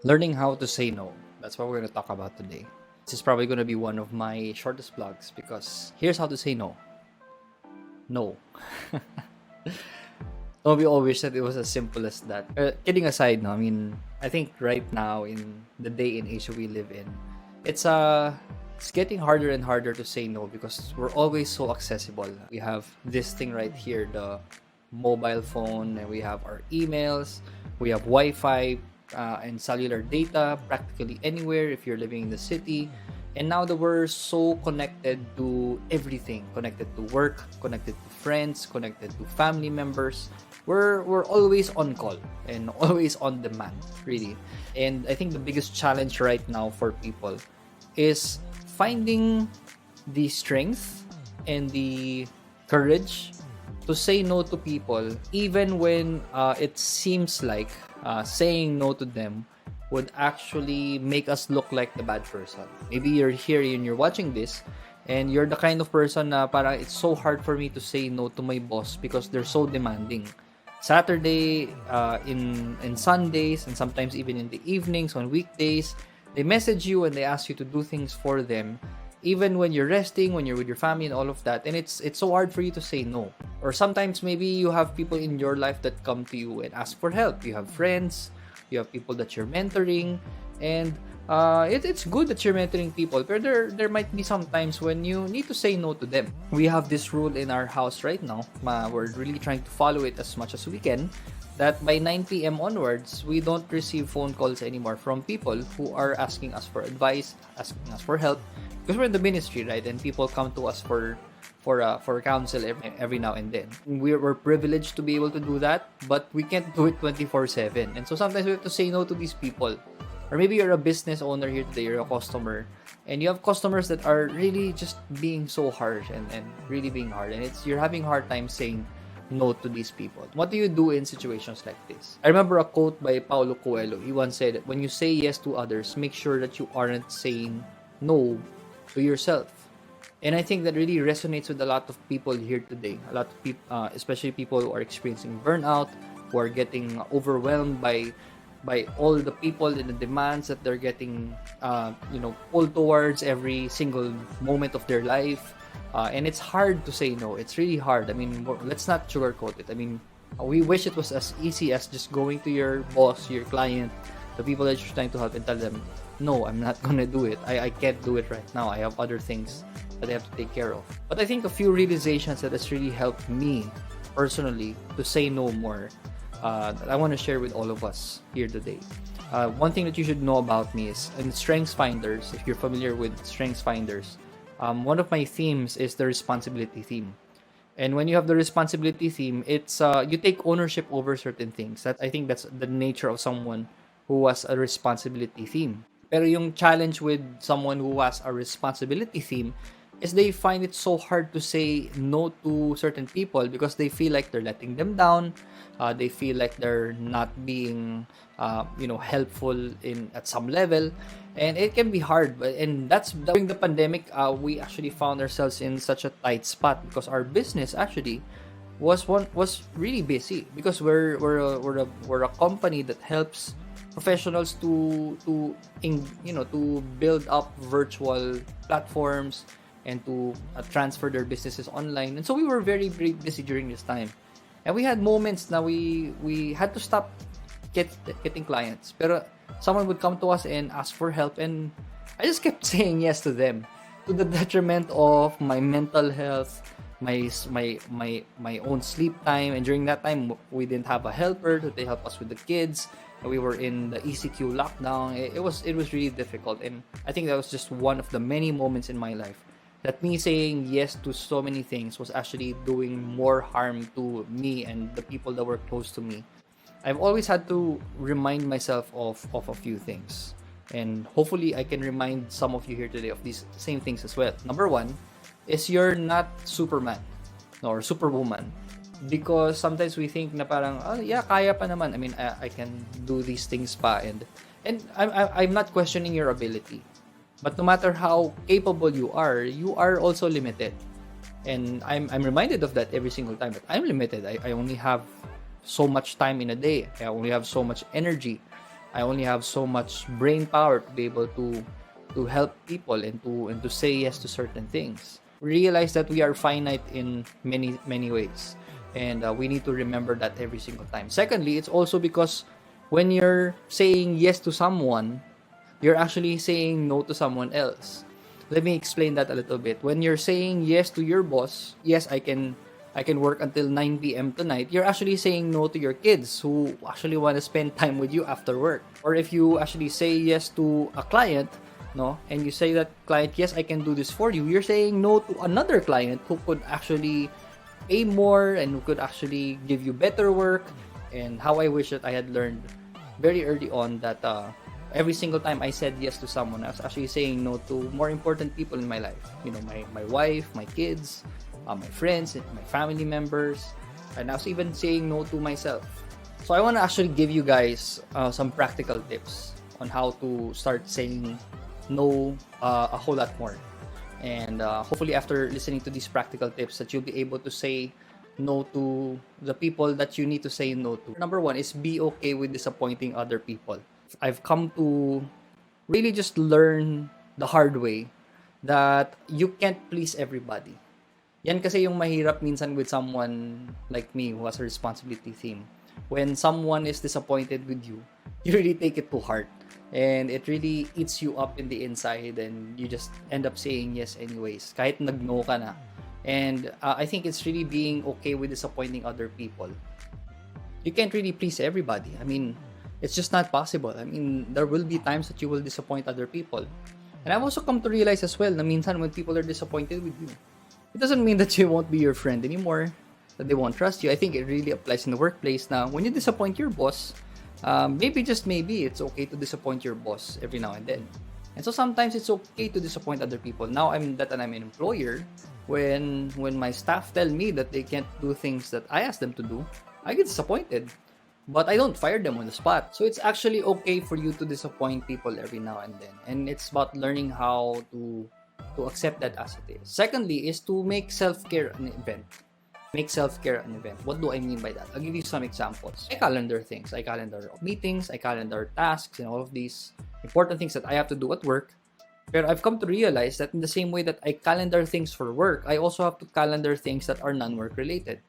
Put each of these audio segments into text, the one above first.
Learning how to say no. That's what we're going to talk about today. This is probably going to be one of my shortest vlogs because here's how to say no. No. Don't we all wish that it was as simple as that? Kidding aside, no, I mean, I think right now in the day and age that we live in, it's it's getting harder and harder to say no because we're always so accessible. We have this thing right here, the mobile phone, and we have our emails, we have Wi-Fi, and cellular data practically anywhere if you're living in the city. And now that we're so connected to everything, connected to work, connected to friends, connected to family members, we're always on call and always on demand, really. And I think the biggest challenge right now for people is finding the strength and the courage to say no to people, even when it seems like saying no to them would actually make us look like the bad person. Maybe you're here and you're watching this, and you're the kind of person na parang it's so hard for me to say no to my boss because they're so demanding. Saturday, in Sundays, and sometimes even in the evenings on weekdays, they message you and they ask you to do things for them, even when you're resting, when you're with your family and all of that, and it's so hard for you to say no. Or sometimes maybe you have people in your life that come to you and ask for help. You have friends, you have people that you're mentoring, and it's good that you're mentoring people, but there might be some times when you need to say no to them. We have this rule in our house right now. We're really trying to follow it as much as we can, that by 9 p.m. onwards, we don't receive phone calls anymore from people who are asking us for advice, asking us for help, because we're in the ministry, right? And people come to us for counsel every now and then. We're privileged to be able to do that, but we can't do it 24/7. And so sometimes we have to say no to these people. Or maybe you're a business owner here today, you're a customer, and you have customers that are really just being so harsh and really being hard. And you're having a hard time saying no to these people. What do you do in situations like this? I remember a quote by Paulo Coelho. He once said that when you say yes to others, make sure that you aren't saying no to yourself. And I think that really resonates with a lot of people here today. A lot of people, especially people who are experiencing burnout, who are getting overwhelmed by all the people and the demands that they're getting, pulled towards every single moment of their life. And it's hard to say no. It's really hard. I mean, let's not sugarcoat it. I mean, we wish it was as easy as just going to your boss, your client, the people that you're trying to help, and tell them, no, I'm not gonna do it. I can't do it right now. I have other things that I have to take care of. But I think a few realizations that has really helped me personally to say no more, that I want to share with all of us here today. One thing that you should know about me is in Strengths Finders, if you're familiar with Strengths Finders, one of my themes is the responsibility theme. And when you have the responsibility theme, it's you take ownership over certain things. That I think that's the nature of someone who has a responsibility theme. Pero yung challenge with someone who has a responsibility theme is they find it so hard to say no to certain people because they feel like they're letting them down. They feel like they're not being, helpful at some level, and it can be hard. And that's during the pandemic, we actually found ourselves in such a tight spot because our business actually was really busy because we're a company that helps professionals to build up virtual platforms and to transfer their businesses online. And so we were very, very busy during this time. And we had moments na we had to stop getting clients. Pero someone would come to us and ask for help, and I just kept saying yes to them, to the detriment of my mental health, my own sleep time. And during that time, we didn't have a helper to help us with the kids. We were in the ECQ lockdown. It was really difficult, and I think that was just one of the many moments in my life that me saying yes to so many things was actually doing more harm to me and the people that were close to me. I've always had to remind myself of a few things, and hopefully I can remind some of you here today of these same things as well. Number one is you're not Superman, no, or Superwoman. Because sometimes we think na parang, oh yeah, kaya pa naman. I mean, I can do these things pa, and I'm not questioning your ability. But no matter how capable you are also limited. And I'm reminded of that every single time, that I'm limited. I only have so much time in a day. I only have so much energy. I only have so much brain power to be able to help people and to say yes to certain things. We realize that we are finite in many ways, and we need to remember that every single time. Secondly, it's also because when you're saying yes to someone, you're actually saying no to someone else. Let me explain that a little bit. When you're saying yes to your boss, yes, I can work until 9 p.m. tonight, you're actually saying no to your kids who actually want to spend time with you after work. Or if you actually say yes to a client, no, and you say that client, yes, I can do this for you, you're saying no to another client who could actually pay more and who could actually give you better work. And how I wish that I had learned very early on that every single time I said yes to someone, I was actually saying no to more important people in my life. My wife, my kids, my friends, my family members, and I was even saying no to myself. So I want to actually give you guys some practical tips on how to start saying no a whole lot more. And hopefully after listening to these practical tips that you'll be able to say no to the people that you need to say no to. Number one is be okay with disappointing other people. I've come to really just learn the hard way that you can't please everybody. Yan kasi yung mahirap minsan with someone like me who has a responsibility theme. When someone is disappointed with you, you really take it to heart. And it really eats you up in the inside and you just end up saying yes anyways. Kahit nag-no ka na. And I think it's really being okay with disappointing other people. You can't really please everybody. I mean, it's just not possible. I mean, there will be times that you will disappoint other people. And I've also come to realize as well na minsan when people are disappointed with you, it doesn't mean that you won't be your friend anymore, that they won't trust you. I think it really applies in the workplace now. When you disappoint your boss, maybe just maybe it's okay to disappoint your boss every now and then. And so sometimes it's okay to disappoint other people. Now I'm an employer. When my staff tell me that they can't do things that I ask them to do, I get disappointed. But I don't fire them on the spot. So it's actually okay for you to disappoint people every now and then. And it's about learning how to accept that as it is. Secondly is to make self-care an event. Make self-care an event. What do I mean by that? I'll give you some examples. I calendar things. I calendar meetings. I calendar tasks and all of these important things that I have to do at work. But I've come to realize that in the same way that I calendar things for work, I also have to calendar things that are non-work related.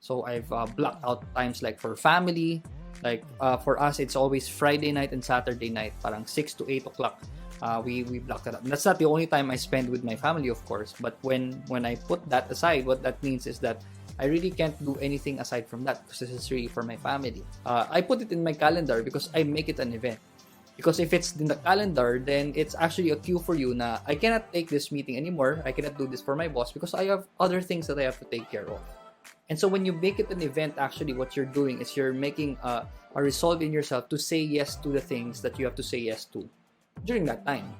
So I've blocked out times like for family. Like for us, it's always Friday night and Saturday night. Parang 6 to 8 o'clock. We block that up. And that's not the only time I spend with my family, of course. But when I put that aside, what that means is that I really can't do anything aside from that because this is really for my family. I put it in my calendar because I make it an event. Because if it's in the calendar, then it's actually a cue for you na I cannot take this meeting anymore. I cannot do this for my boss because I have other things that I have to take care of. And so when you make it an event, actually what you're doing is you're making a resolve in yourself to say yes to the things that you have to say yes to during that time.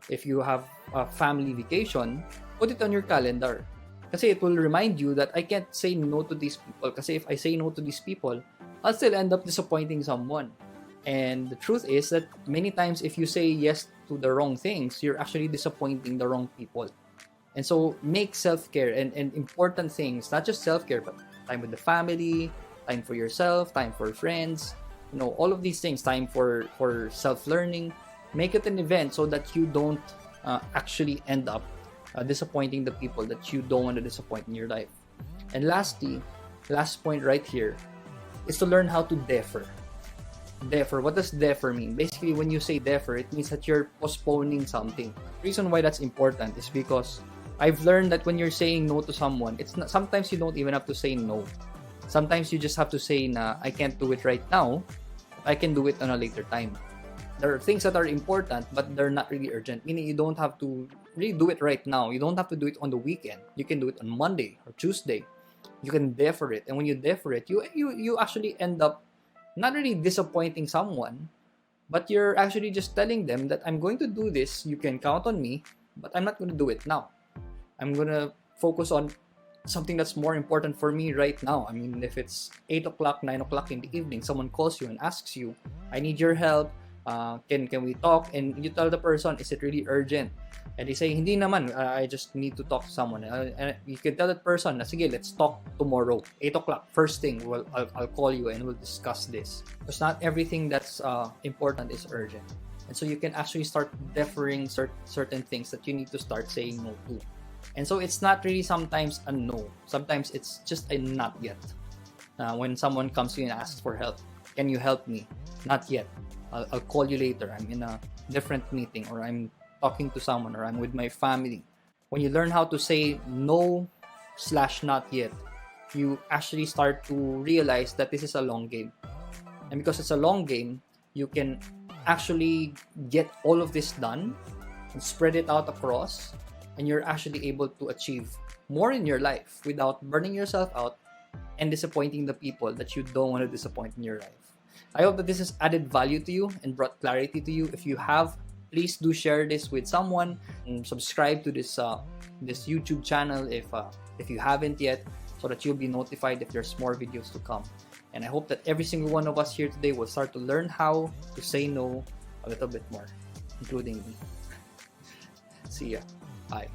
If you have a family vacation, put it on your calendar. Kasi it will remind you that I can't say no to these people. Kasi if I say no to these people, I'll still end up disappointing someone. And the truth is that many times if you say yes to the wrong things, you're actually disappointing the wrong people. And so make self-care and important things, not just self-care, but time with the family, time for yourself, time for friends, all of these things, time for self-learning. Make it an event so that you don't actually end up disappointing the people that you don't want to disappoint in your life. And lastly, last point right here is to learn how to defer. Defer. What does defer mean? Basically, when you say defer, it means that you're postponing something. The reason why that's important is because I've learned that when you're saying no to someone, it's not, sometimes you don't even have to say no. Sometimes you just have to say na I can't do it right now. I can do it on a later time. There are things that are important, but they're not really urgent. Meaning you don't have to really do it right now. You don't have to do it on the weekend. You can do it on Monday or Tuesday. You can defer it. And when you defer it, you actually end up not really disappointing someone, but you're actually just telling them that I'm going to do this. You can count on me, but I'm not going to do it now. I'm going to focus on something that's more important for me right now. I mean, if it's 8 o'clock, 9 o'clock in the evening, someone calls you and asks you, I need your help. Can we talk? And you tell the person, is it really urgent? And they say, hindi naman, I just need to talk to someone. And you can tell that person, sige, let's talk tomorrow, 8 o'clock, first thing, I'll call you and we'll discuss this. Because not everything that's important is urgent. And so you can actually start deferring certain things that you need to start saying no to. And so it's not really sometimes a no. Sometimes it's just a not yet. When someone comes to you and asks for help, can you help me? Not yet. I'll call you later. I'm in a different meeting, or I'm talking to someone, or I'm with my family. When you learn how to say no/not yet, you actually start to realize that this is a long game. And because it's a long game, you can actually get all of this done and spread it out across, and you're actually able to achieve more in your life without burning yourself out and disappointing the people that you don't want to disappoint in your life. I hope that this has added value to you and brought clarity to you. If you have, please do share this with someone, and subscribe to this YouTube channel if you haven't yet, so that you'll be notified if there's more videos to come. And I hope that every single one of us here today will start to learn how to say no a little bit more, including me. See ya. Bye.